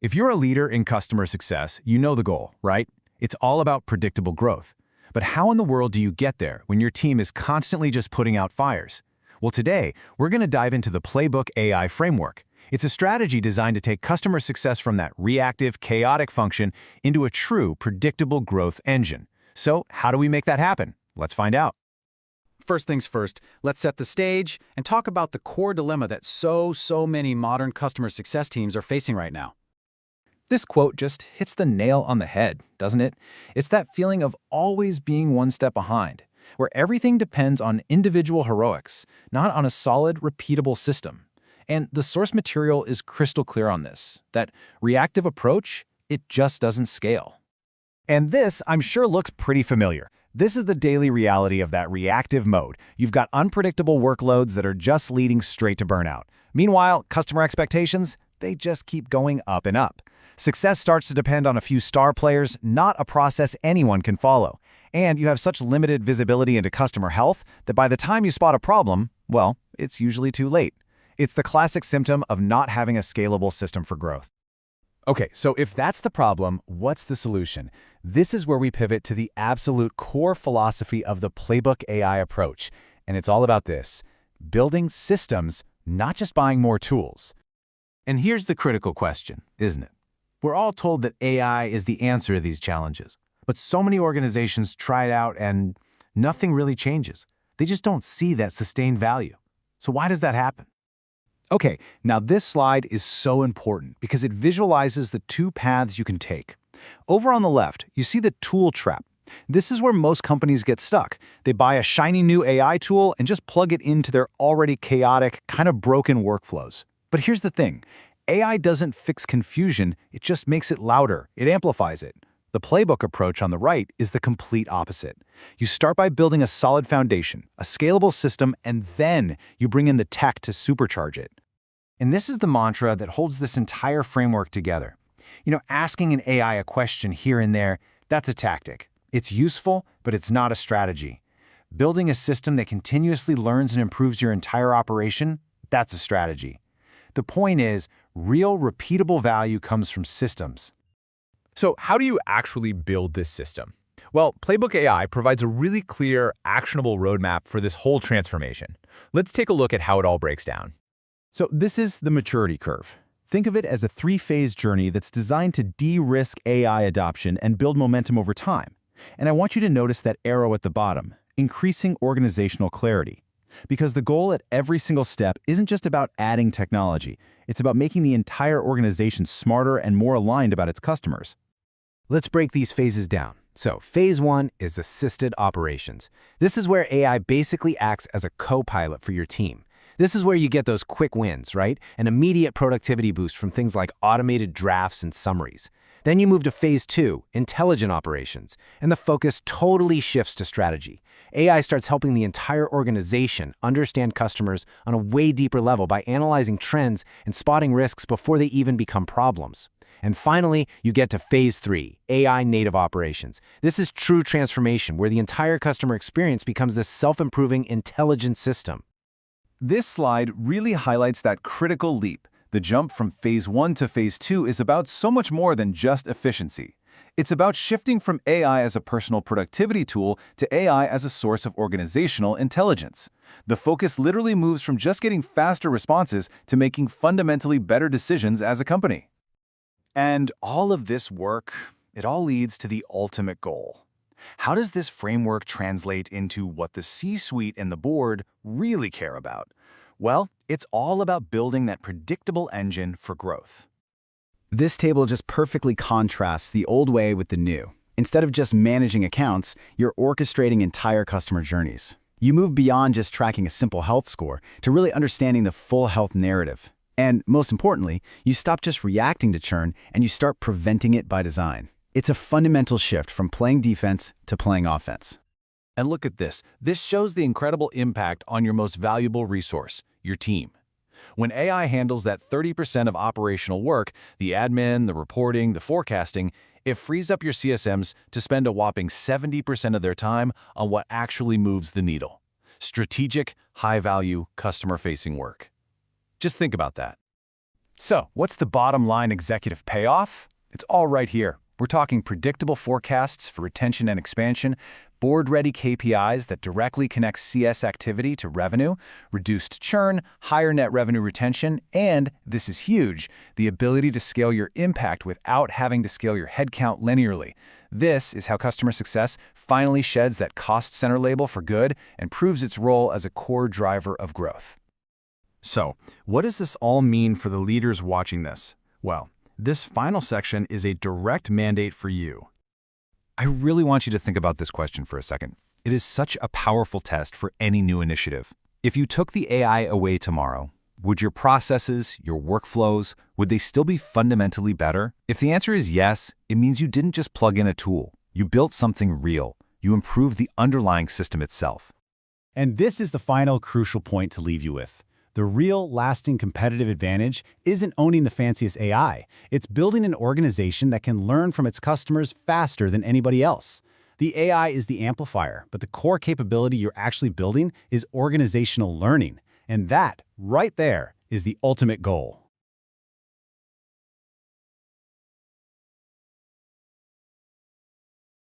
If you're a leader in customer success, you know the goal, right? It's all about predictable growth. But how in the world do you get there when your team is constantly just putting out fires? Well, today, we're going to dive into the PlaybookAi framework. It's a strategy designed to take customer success from that reactive, chaotic function into a true, predictable growth engine. So, how do we make that happen? Let's find out. First things first, let's set the stage and talk about the core dilemma that so many modern customer success teams are facing right now. This quote just hits the nail on the head, doesn't it? It's that feeling of always being one step behind, where everything depends on individual heroics, not on a solid, repeatable system. And the source material is crystal clear on this, that reactive approach, it just doesn't scale. And this, I'm sure, looks pretty familiar. This is the daily reality of that reactive mode. You've got unpredictable workloads that are just leading straight to burnout. Meanwhile, customer expectations, they just keep going up and up. Success starts to depend on a few star players, not a process anyone can follow. And you have such limited visibility into customer health that by the time you spot a problem, well, it's usually too late. It's the classic symptom of not having a scalable system for growth. Okay, so if that's the problem, what's the solution? This is where we pivot to the absolute core philosophy of the PlaybookAi approach. And it's all about this: building systems, not just buying more tools. And here's the critical question, isn't it? We're all told that AI is the answer to these challenges. But so many organizations try it out and nothing really changes. They just don't see that sustained value. So why does that happen? Okay, now this slide is so important because it visualizes the two paths you can take. Over on the left, you see the tool trap. This is where most companies get stuck. They buy a shiny new AI tool and just plug it into their already chaotic, kind of broken workflows. But here's the thing. AI doesn't fix confusion, it just makes it louder, it amplifies it. The playbook approach on the right is the complete opposite. You start by building a solid foundation, a scalable system, and then you bring in the tech to supercharge it. And this is the mantra that holds this entire framework together. Asking an AI a question here and there, that's a tactic. It's useful, but it's not a strategy. Building a system that continuously learns and improves your entire operation, that's a strategy. The point is, real, repeatable value comes from systems. So how do you actually build this system? Well, PlaybookAi provides a really clear, actionable roadmap for this whole transformation. Let's take a look at how it all breaks down. So this is the maturity curve. Think of it as a three-phase journey that's designed to de-risk AI adoption and build momentum over time. And I want you to notice that arrow at the bottom, increasing organizational clarity. Because the goal at every single step isn't just about adding technology, it's about making the entire organization smarter and more aligned about its customers. Let's break these phases down. So, phase one is assisted operations. This is where AI basically acts as a co-pilot for your team. This is where you get those quick wins, right? An immediate productivity boost from things like automated drafts and summaries. Then you move to phase two, intelligent operations, and the focus totally shifts to strategy. AI starts helping the entire organization understand customers on a way deeper level by analyzing trends and spotting risks before they even become problems. And finally, you get to phase three, AI native operations. This is true transformation where the entire customer experience becomes this self-improving, intelligent system. This slide really highlights that critical leap. The jump from phase one to phase two is about so much more than just efficiency. It's about shifting from AI as a personal productivity tool to AI as a source of organizational intelligence. The focus literally moves from just getting faster responses to making fundamentally better decisions as a company. And all of this work, it all leads to the ultimate goal. How does this framework translate into what the C-suite and the board really care about? Well, it's all about building that predictable engine for growth. This table just perfectly contrasts the old way with the new. Instead of just managing accounts, you're orchestrating entire customer journeys. You move beyond just tracking a simple health score to really understanding the full health narrative. And most importantly, you stop just reacting to churn and you start preventing it by design. It's a fundamental shift from playing defense to playing offense. And look at this. This shows the incredible impact on your most valuable resource, your team. When AI handles that 30% of operational work, the admin, the reporting, the forecasting, it frees up your CSMs to spend a whopping 70% of their time on what actually moves the needle: strategic, high-value, customer-facing work. Just think about that. So, what's the bottom line executive payoff? It's all right here. We're talking predictable forecasts for retention and expansion, board-ready KPIs that directly connect CS activity to revenue, reduced churn, higher net revenue retention, and, this is huge, the ability to scale your impact without having to scale your headcount linearly. This is how customer success finally sheds that cost center label for good and proves its role as a core driver of growth. So, what does this all mean for the leaders watching this? Well, this final section is a direct mandate for you. I really want you to think about this question for a second. It is such a powerful test for any new initiative. If you took the AI away tomorrow, would your processes, your workflows, would they still be fundamentally better? If the answer is yes, it means you didn't just plug in a tool. You built something real. You improved the underlying system itself. And this is the final crucial point to leave you with. The real, lasting competitive advantage isn't owning the fanciest AI. It's building an organization that can learn from its customers faster than anybody else. The AI is the amplifier, but the core capability you're actually building is organizational learning. And that, right there, is the ultimate goal.